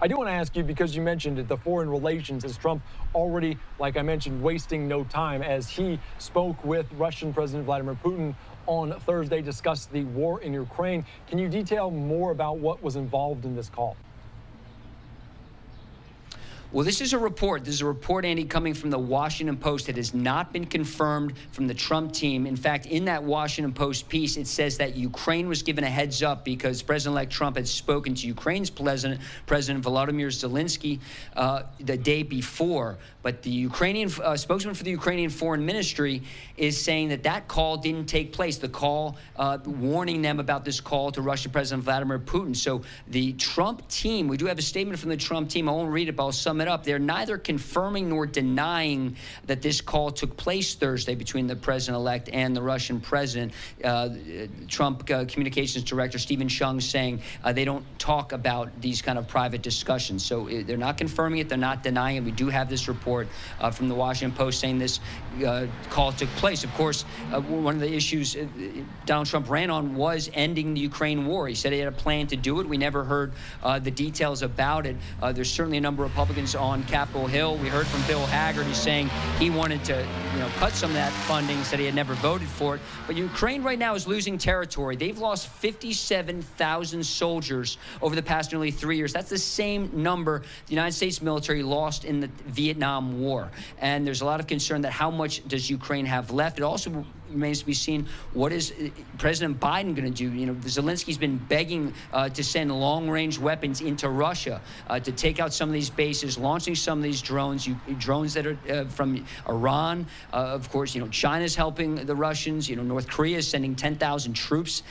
I do want to ask you, because you mentioned it, the foreign relations, is Trump already, like I mentioned, wasting no time as he spoke with Russian President Vladimir Putin on Thursday, discussed the war in Ukraine. Can you detail more about what was involved in this call? Well, this is a report. This is a report, Andy, coming from the Washington Post that has not been confirmed from the Trump team. In fact, in that Washington Post piece, it says that Ukraine was given a heads up because President-elect Trump had spoken to Ukraine's President Volodymyr Zelensky the day before. But the Ukrainian spokesman for the Ukrainian Foreign Ministry is saying that that call didn't take place. The call warning them about this call to Russian President Vladimir Putin. So the Trump team, we do have a statement from the Trump team. I won't read it, but I'll sum it up. They're neither confirming nor denying that this call took place Thursday between the president-elect and the Russian president. Trump communications director Stephen Chung saying they don't talk about these kind of private discussions. So they're not confirming it. They're not denying it. We do have this report from the Washington Post saying this call took place. Of course, one of the issues Donald Trump ran on was ending the Ukraine war. He said he had a plan to do it. We never heard the details about it. There's certainly a number of Republicans on Capitol Hill. We heard from Bill Hagerty saying he wanted to, cut some of that funding, said he had never voted for it. But Ukraine right now is losing territory. They've lost 57,000 soldiers over the past nearly 3 years. That's the same number the United States military lost in the Vietnam War. And there's a lot of concern that how much does Ukraine have left? It also remains to be seen what is President Biden going to do. Zelensky's been begging to send long-range weapons into Russia to take out some of these bases, launching some of these drones that are from Iran. Of course, China's helping the Russians. North Korea is sending 10,000 troops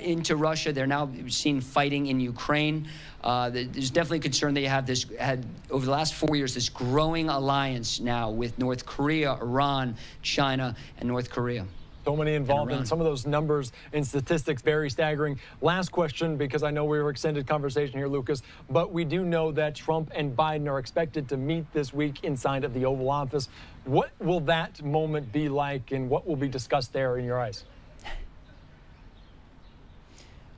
into Russia. They're now seen fighting in Ukraine. There's definitely concern that you have had over the last 4 years this growing alliance now with North Korea, Iran, China, and North Korea. So many involved, and some of those numbers and statistics very staggering. Last question, because I know we were extended conversation here, Lucas, but we do know that Trump and Biden are expected to meet this week inside of the Oval Office. What will that moment be like, and what will be discussed there in your eyes?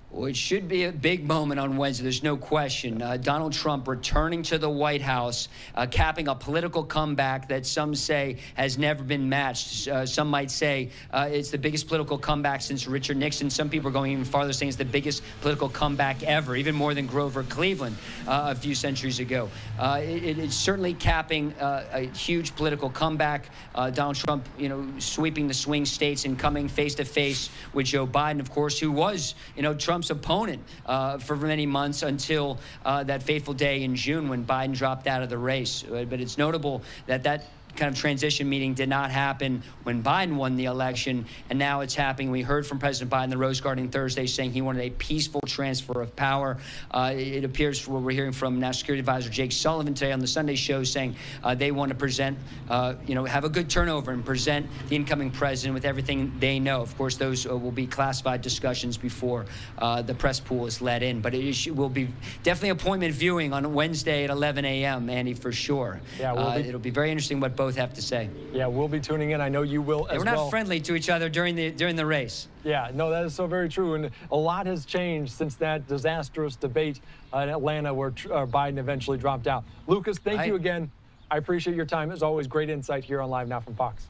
Well, it should be a big moment on Wednesday. There's no question. Donald Trump returning to the White House, capping a political comeback that some say has never been matched. Some might say it's the biggest political comeback since Richard Nixon. Some people are going even farther, saying it's the biggest political comeback ever, even more than Grover Cleveland a few centuries ago. It's certainly capping a huge political comeback. Donald Trump, sweeping the swing states and coming face to face with Joe Biden, of course, who was, Trump's opponent for many months until that fateful day in June when Biden dropped out of the race. But it's notable that that kind of transition meeting did not happen when Biden won the election, and now it's happening. We heard from President Biden in the Rose Garden Thursday saying he wanted a peaceful transfer of power. It appears what we're hearing from National Security Advisor Jake Sullivan today on the Sunday show saying they want to present, have a good turnover and present the incoming president with everything they know. Of course, those will be classified discussions before the press pool is let in, but it will be definitely appointment viewing on Wednesday at 11 a.m., Andy, for sure. Yeah, it'll be very interesting what both have to say. Yeah, we'll be tuning in. I know you will as well. We're not friendly to each other during the race. Yeah, no, that is so very true. And a lot has changed since that disastrous debate in Atlanta where Biden eventually dropped out. Lucas, thank you again. I appreciate your time. As always, great insight here on Live Now from Fox.